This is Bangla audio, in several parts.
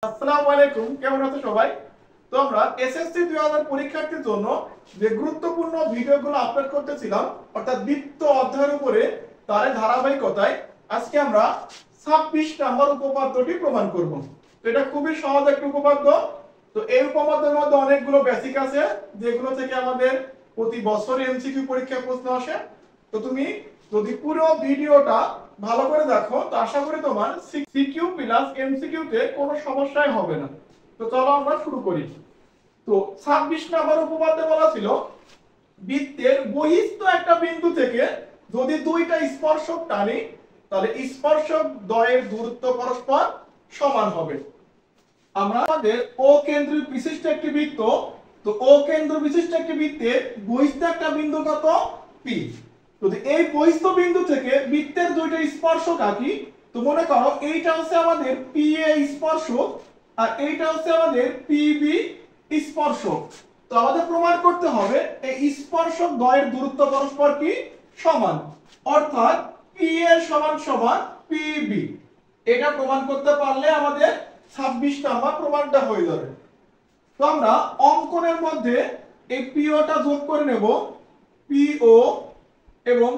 আসসালামু আলাইকুম, কেমন আছো সবাই? তো আমরা এসএসসি 2000 পরীক্ষার্থীর জন্য যে গুরুত্বপূর্ণ ভিডিওগুলো আপলোড করতেছিলাম অর্থাৎ বৃত্ত অধ্যায়ের উপরে তার ধারাবাহিকতায় আজকে আমরা 26 নম্বর উপপাদ্যটি প্রমাণ করব। তো এটা খুবই সহজ একটা উপপাদ্য। তো এই উপপাদ্যের মধ্যে অনেকগুলো বেসিক আছে যেগুলো থেকে আমাদের প্রতি বছর এমসিকিউ পরীক্ষায় প্রশ্ন আসে। তো তুমি যদি পুরো ভিডিওটা ভালো করে দেখো তো আশা করি তোমার সিকিউ প্লাস এমসিকিউ তে কোনো সমস্যাই হবে না। তো চলো আমরা শুরু করি। তো 26 নম্বর উপপাদ্যে বলা ছিল বৃত্তের বহিস্থ একটা বিন্দু থেকে যদি দুইটা স্পর্শক টানি তাহলে স্পর্শক দ্বয়ের দূরত্ব পরস্পর সমান হবে। আমরা আমাদের ও কেন্দ্র বিশিষ্ট একটি বৃত্ত, তো ও কেন্দ্র বিশিষ্ট একটি বৃত্তের বহিস্থ একটা বিন্দু কত পি। যদি এই বহিস্থ বিন্দু থেকে বৃত্তের দুইটা স্পর্শক আঁকি তো মনে করো এইটা হচ্ছে আমাদের পি এ স্পর্শক আর এইটা হচ্ছে আমাদের পি বি স্পর্শক। তো আমাদের প্রমাণ করতে হবে এই স্পর্শক দ্বয়ের দূরত্ব পরস্পর কি সমান, অর্থাৎ পি এ সমান সমান পি বি। এটা প্রমাণ করতে পারলে আমাদের 26 নম্বর প্রমাণটা হয়ে যাবে। তো আমরা অঙ্কনের মধ্যে এই পিওটা যোগ করে নেব, পিও এবং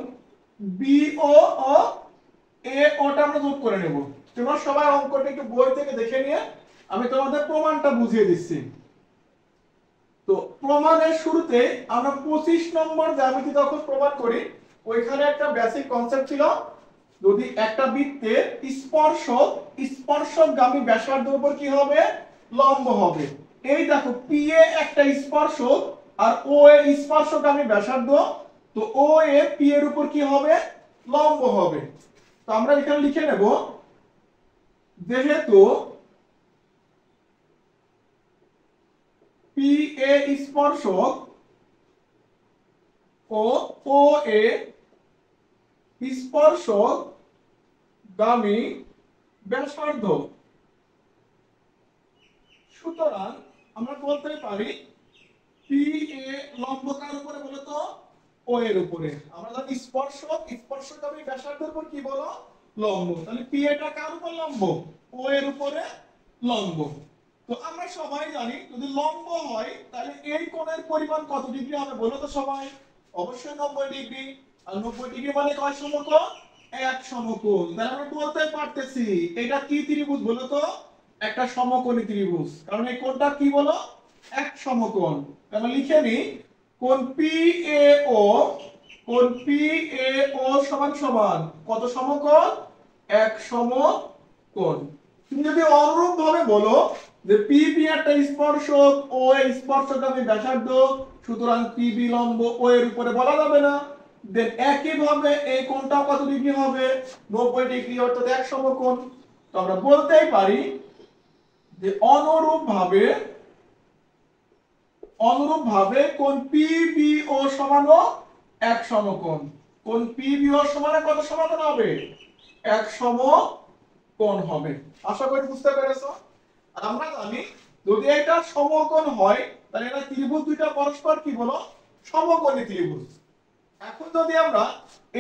বিও ও এ ওটা আমরা যোগ করে নেব। তোমরা সবাই অঙ্কটা একটু বই থেকে দেখে নিয়ে আমি তোমাদের প্রমাণটা বুঝিয়ে দিচ্ছি। তো প্রমাণের শুরুতে আমরা 25 নম্বর জ্যামিতি যখন প্রমাণ করি ওইখানে একটা বেসিক কনসেপ্ট ছিল, যদি একটা বৃত্তের স্পর্শকগামী ব্যাসার্ধের উপর কি হবে লম্ব হবে। এই দেখো পি এ একটা স্পর্শক আর ও এ স্পর্শকগামী ব্যাসার্ধ, তো ও এ পি এর উপর কি হবে লম্ব হবে। তো আমরা এখানে লিখে নেব যেহেতু পি এ স্পর্শক ও ও এ স্পর্শক গামী ব্যাসার্ধ, সুতরাং আমরা বলতে পারি পি এ লম্ব কার উপরে বলো তো ও এর উপরে। আমরা জানি স্পর্শকগামী ব্যাসার্ধের উপর কি বলো লম্ব, তাহলে পি এটা কার উপর লম্ব ও এর উপরে লম্ব। তো আমরা সবাই জানি যদি লম্ব হয় তাহলে এই কোণের পরিমাণ কত ডিগ্রি হবে বলো তো সবাই? অবশ্যই 90 ডিগ্রি। আর 90 ডিগ্রি মানে কয় সমকোণ? এক সমকোণ। তাহলে আমরা বলতে পারতেছি এটা কি ত্রিভুজ বলো তো? একটা সমকোণী ত্রিভুজ, কারণ এই কোণটা কি বলো এক সমকোণ। আমরা লিখে নিই কোণ PAO, কোণ PAO সমান সমান কত সমকোণ এক সমকোণ। তুমি যদি অনুরূপ ভাবে বলো যে PB একটা স্পর্শক ও এর স্পর্শকগামী ব্যাসার্ধ, সুতরাং PB লম্ব ও এর উপরে বলা যাবে না। দেন একই ভাবে এই কোণটাও কত ডিগ্রি হবে 90 ডিগ্রি, অর্থাৎ এক সমকোণ। তো আমরা বলতেই পারি যে অনুরূপ ভাবে কোণ PBO সমান এক সমকোণ। কোণ PBO সমান কত সমকোণ হবে এক সমকোণ হবে। আশা করি বুঝতে পেরেছো। আর আমরা জানি যদি এটা সমকোণ হয় তাহলে এটা ত্রিভুজ দুইটা পরস্পর কি বলো সমকোণী ত্রিভুজ। এখন যদি আমরা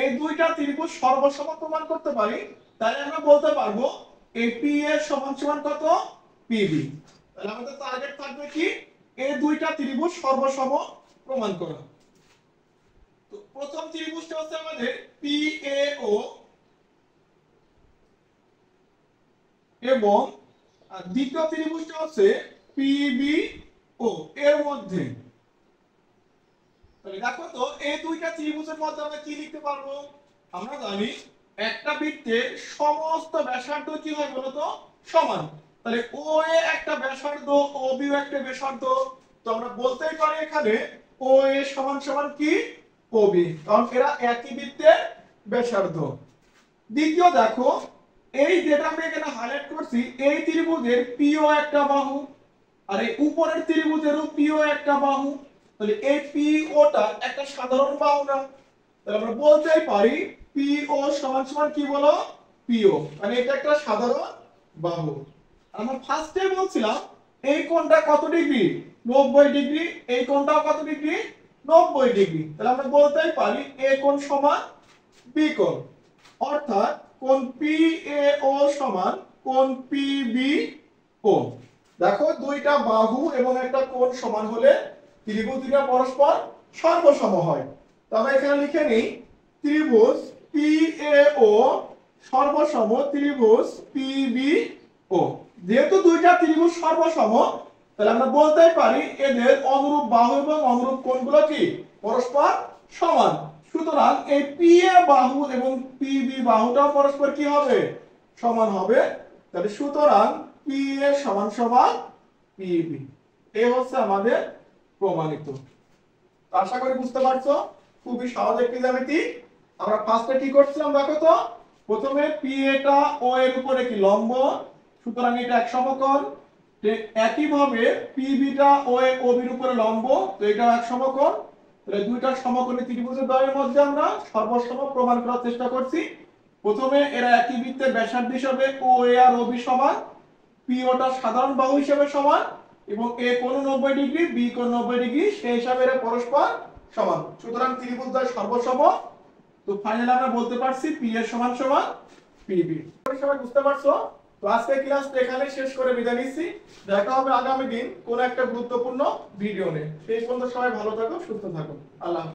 এই দুইটা ত্রিভুজ সর্বসম প্রমাণ করতে পারি তাহলে আমরা বলতে পারবো এই পি এর সমান সমান কত পিবি। তাহলে আমাদের টার্গেট থাকবে কি এই দুইটা ত্রিভুজ সর্বসম প্রমাণ করা। তো প্রথম ত্রিভুজটা হচ্ছে আমাদের পিএও এবং দ্বিতীয় ত্রিভুজটা হচ্ছে পিবিও এর মধ্যে। তাহলে দেখো তো এই দুইটা ত্রিভুজের মধ্যে আমরা কি লিখতে পারবো? আমরা জানি একটা বৃত্তের সমস্ত ব্যাসার্ধ কি হয় বলতো সমান। তাহলে ও এ একটা ব্যাসার্ধ ও বি ও একটা ব্যাসার্ধ, তো আমরা বলতেই পারি এখানে ও এ সমান সমান কি ও বি, কারণ এরা একই বৃত্তের ব্যাসার্ধ। দ্বিতীয় দেখো এই যেটা আমি এখানে হাইলাইট করছি এই ত্রিভুজের পিও একটা বাহু আর এই উপরের ত্রিভুজেরও পিও একটা বাহু, তাহলে এই পিওটা একটা সাধারণ বাহু না। তাহলে আমরা বলতেই পারি পিও সমান সমান কি বলো পিও, মানে এটা একটা সাধারণ বাহু। আমরা ফার্স্টে বলছিলাম এই কোণটা কত ডিগ্রি 90 ডিগ্রি, এই কোণটাও কত ডিগ্রি 90 ডিগ্রি। তাহলে আমরা বলতেই পারি এ কোণ সমান বি কোণ, অর্থাৎ কোণ PAO সমান কোণ PB ও। দেখো দুইটা বাহু এবং একটা কোণ সমান হলে ত্রিভুজ দুইটা পরস্পর সর্বসম হয়। তবে এখানে লিখে নিই ত্রিভুজ PAO সর্বসম ত্রিভুজ PBO। যেহেতু দুইটা ত্রিভুজ সর্বসম, তাহলে আমরা বলতেই পারি এদের অনুরূপ বাহু এবং অনুরূপ কোণগুলো কি পরস্পর সমান। সুতরাং এই PA বাহু এবং PB বাহুটাও পরস্পর কি হবে সমান হবে। তাহলে সুতরাং PA সমান সমান PB। এই হচ্ছে আমাদের প্রমাণিত। আশা করি বুঝতে পারছো, খুবই সহজ একটি জ্যামিতি। আমরা ফার্স্টে কি করছিলাম দেখো তো, প্রথমে PA টা O এর উপরে কি লম্ব, সুতরাং এটা এক সমকোণ। একইভাবে PB টা OB এর উপরে লম্ব, তো এটাও এক সমকোণ। তাহলে দুইটা সমকোণী ত্রিভুজের দ্বয়ের মধ্যে আমরা সর্বসম প্রমাণ করার চেষ্টা করছি। প্রথমে এরা একই বৃত্তের ব্যাসার্ধ হিসাবে OA আর OB সমান, PO টা সাধারণ বাহু হিসেবে সমান এবং A কোণ 90 ডিগ্রি, B কোণ 90 ডিগ্রি, সেই হিসাবে এরা পরস্পর সমান। সুতরাং ত্রিভুজ দ্বয় সর্বসম। তো ফাইনালি আমরা বলতে পারছি PA সমান সমান PB। সবাই বুঝতে পারছো? তো আজকে ক্লাসটা এখানে শেষ করে বিদায় নিচ্ছি। দেখা হবে আগামী দিন কোন একটা গুরুত্বপূর্ণ ভিডিও নিয়ে। সেই পর্যন্ত সবাই ভালো থাকো, সুস্থ থাকো। আল্লাহ হাফেজ।